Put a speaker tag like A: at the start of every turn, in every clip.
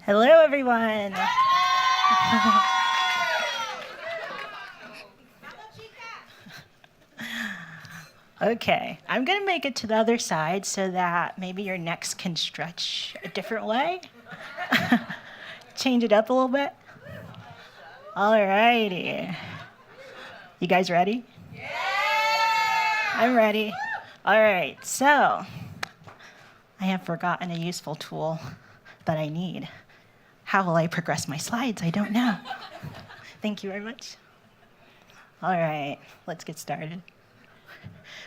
A: Hello, everyone. Okay, I'm gonna make it to the other side so that maybe your necks can stretch a different way. Change it up a little bit. All righty. You guys ready? I'm ready. All right, so I have forgotten a useful tool that I need. How will I progress my slides? I don't know. Thank you very much. All right, let's get started.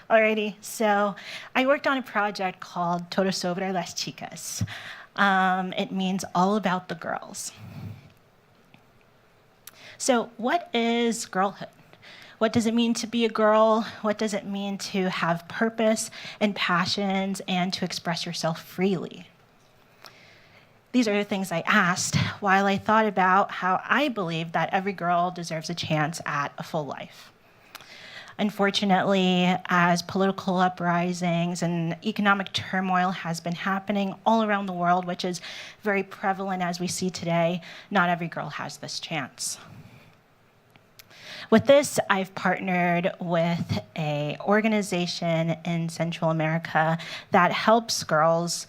A: Alrighty, so I worked on a project called Todo, Sobre, Chicas. It means all about the girls. So what is girlhood? What does it mean to be a girl? What does it mean to have purpose and passions and to express yourself freely? These are the things I asked while I thought about how I believe that every girl deserves a chance at a full life. Unfortunately, as political uprisings and economic turmoil has been happening all around the world, which is very prevalent as we see today, not every girl has this chance. With this, I've partnered with an organization in Central America that helps girls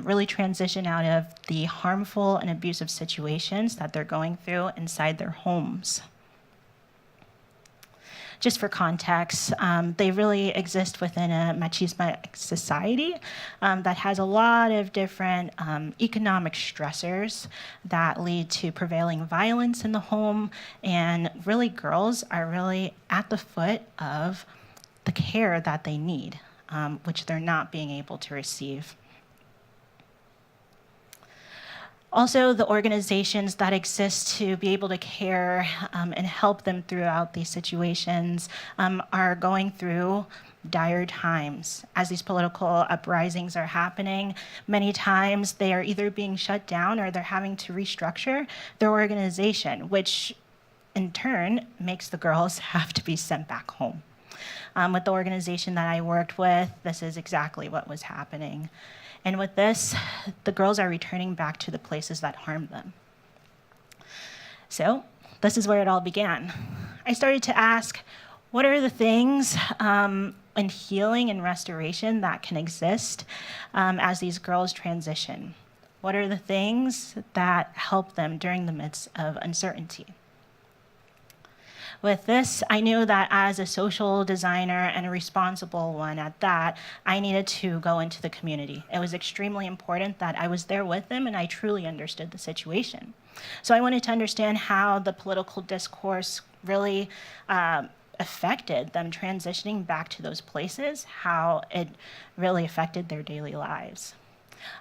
A: really transition out of the harmful and abusive situations that they're going through inside their homes. Just for context, they really exist within a machismo society that has a lot of different economic stressors that lead to prevailing violence in the home, and really girls are really at the foot of the care that they need, which they're not being able to receive. Also, the organizations that exist to be able to care and help them throughout these situations are going through dire times. As these political uprisings are happening, many times they are either being shut down or they're having to restructure their organization, which in turn makes the girls have to be sent back home. With the organization that I worked with, this is exactly what was happening. And with this, the girls are returning back to the places that harmed them. So this is where it all began. I started to ask, what are the things in healing and restoration that can exist as these girls transition? What are the things that help them during the midst of uncertainty? With this, I knew that as a social designer and a responsible one at that, I needed to go into the community. It was extremely important that I was there with them and I truly understood the situation. So I wanted to understand how the political discourse really affected them transitioning back to those places, how it really affected their daily lives.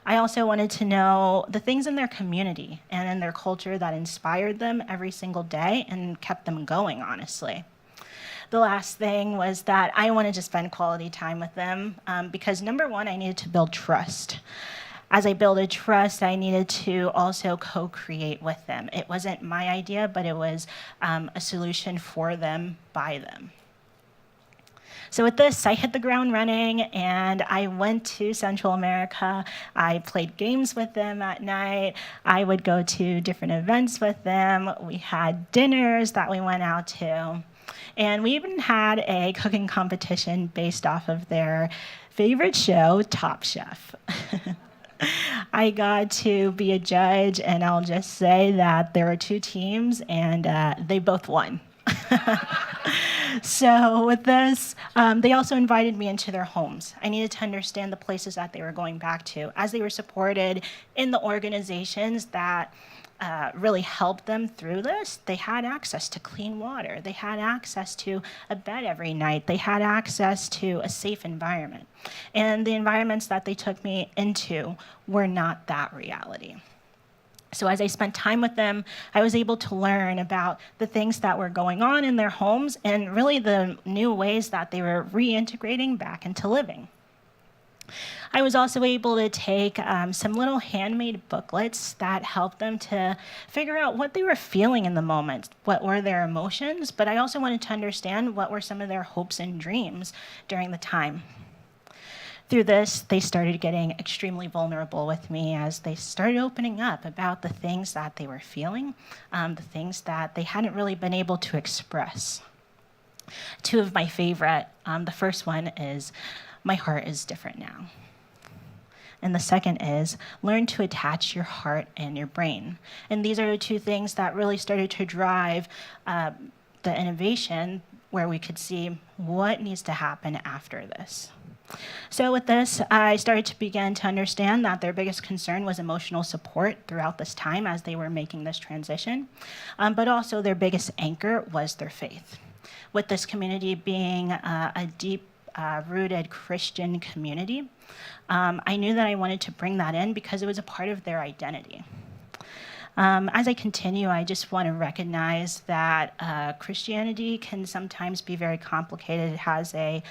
A: I also wanted to know the things in their community and in their culture that inspired them every single day and kept them going, honestly. The last thing was that I wanted to spend quality time with them because number one, I needed to build trust. As I built trust, I needed to also co-create with them. It wasn't my idea, but it was a solution for them, by them. So with this, I hit the ground running and I went to Central America. I played games with them at night. I would go to different events with them. We had dinners that we went out to. And we even had a cooking competition based off of their favorite show, Top Chef. I got to be a judge, and I'll just say that there were two teams, and they both won. So with this, they also invited me into their homes. I needed to understand the places that they were going back to, as they were supported in the organizations that really helped them through this. They had access to clean water. They had access to a bed every night. They had access to a safe environment. And the environments that they took me into were not that reality. So as I spent time with them, I was able to learn about the things that were going on in their homes and really the new ways that they were reintegrating back into living. I was also able to take some little handmade booklets that helped them to figure out what they were feeling in the moment, what were their emotions, but I also wanted to understand what were some of their hopes and dreams during the time. Through this, they started getting extremely vulnerable with me as they started opening up about the things that they were feeling, the things that they hadn't really been able to express. Two of my favorite, the first one is, "My heart is different now." And the second is, "Learn to attach your heart and your brain." And these are the two things that really started to drive the innovation, where we could see what needs to happen after this. So with this, I started to begin to understand that their biggest concern was emotional support throughout this time as they were making this transition, but also their biggest anchor was their faith. With this community being a deep rooted Christian community, I knew that I wanted to bring that in because it was a part of their identity. As I continue, I just want to recognize that Christianity can sometimes be very complicated. It has a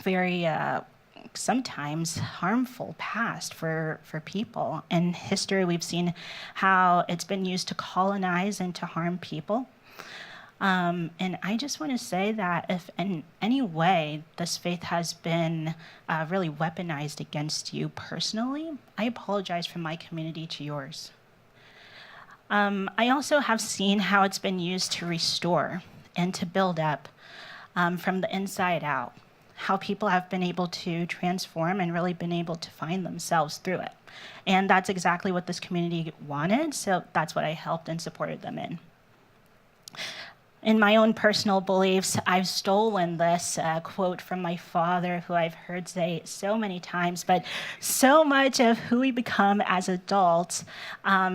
A: very sometimes harmful past for people. In history, we've seen how it's been used to colonize and to harm people. And I just want to say that if in any way this faith has been really weaponized against you personally, I apologize from my community to yours. I also have seen how it's been used to restore and to build up from the inside out, how people have been able to transform and really been able to find themselves through it. And that's exactly what this community wanted, so that's what I helped and supported them in. In my own personal beliefs, I've stolen this quote from my father, who I've heard say so many times, but so much of who we become as adults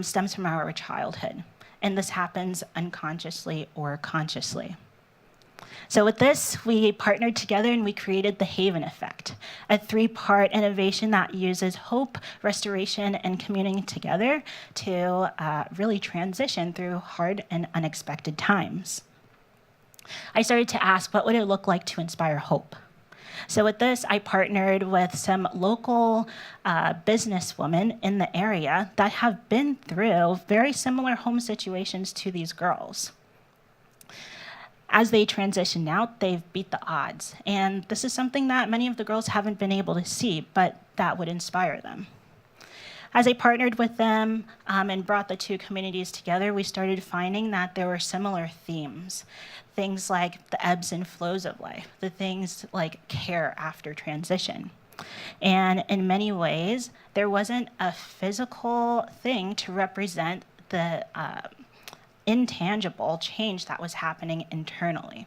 A: stems from our childhood. And this happens unconsciously or consciously. So with this, we partnered together and we created the Haven Effect, a 3-part innovation that uses hope, restoration, and communing together to really transition through hard and unexpected times. I started to ask, what would it look like to inspire hope? So with this, I partnered with some local businesswomen in the area that have been through very similar home situations to these girls. As they transition out, they've beat the odds. And this is something that many of the girls haven't been able to see, but that would inspire them. As I partnered with them and brought the two communities together, we started finding that there were similar themes. Things like the ebbs and flows of life, the things like care after transition. And in many ways, there wasn't a physical thing to represent the intangible change that was happening internally.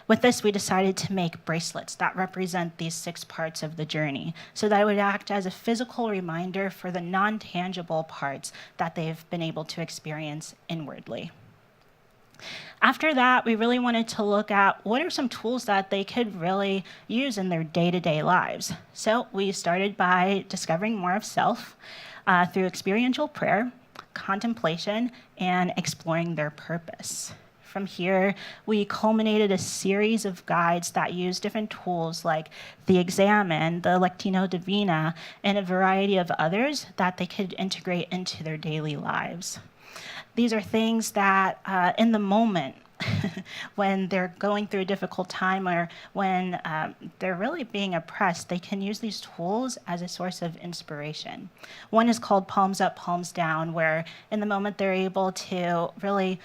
A: With this, we decided to make bracelets that represent these 6 parts of the journey, so that it would act as a physical reminder for the non-tangible parts that they've been able to experience inwardly. After that, we really wanted to look at what are some tools that they could really use in their day-to-day lives. So we started by discovering more of self through experiential prayer, contemplation, and exploring their purpose. From here, we culminated a series of guides that use different tools like the Examine, the Lectino Divina, and a variety of others that they could integrate into their daily lives. These are things that in the moment, when they're going through a difficult time or when they're really being oppressed, they can use these tools as a source of inspiration. One is called Palms Up, Palms Down, where in the moment they're able to really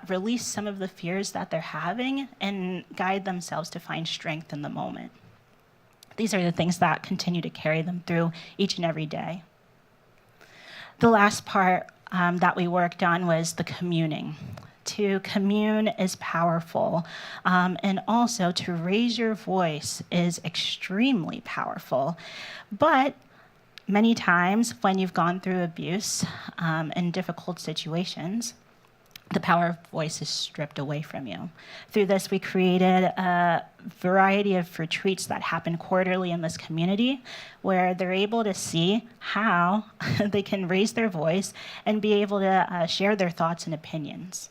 A: release some of the fears that they're having and guide themselves to find strength in the moment. These are the things that continue to carry them through each and every day. The last part that we worked on was the communing. To commune is powerful, and also to raise your voice is extremely powerful. But many times when you've gone through abuse in difficult situations, the power of voice is stripped away from you. Through this, we created a variety of retreats that happen quarterly in this community, where they're able to see how they can raise their voice and be able to share their thoughts and opinions.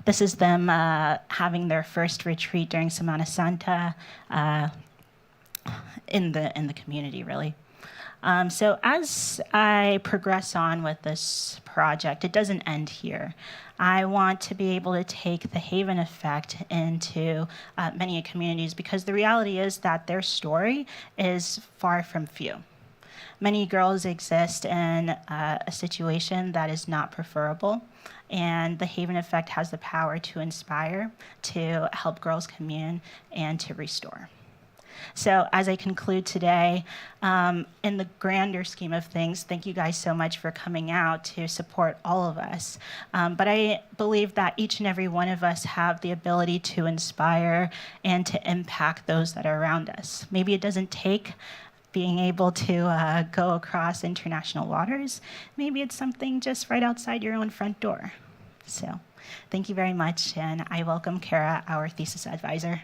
A: This is them having their first retreat during Semana Santa in the community, really. So as I progress on with this project, it doesn't end here. I want to be able to take the Haven effect into many communities, because the reality is that their story is far from few. Many girls exist in a situation that is not preferable, and the Haven effect has the power to inspire, to help girls commune, and to restore. So as I conclude today, in the grander scheme of things, thank you guys so much for coming out to support all of us. But I believe that each and every one of us have the ability to inspire and to impact those that are around us. Maybe it doesn't take being able to go across international waters. Maybe it's something just right outside your own front door. So thank you very much, and I welcome Kara, our thesis advisor.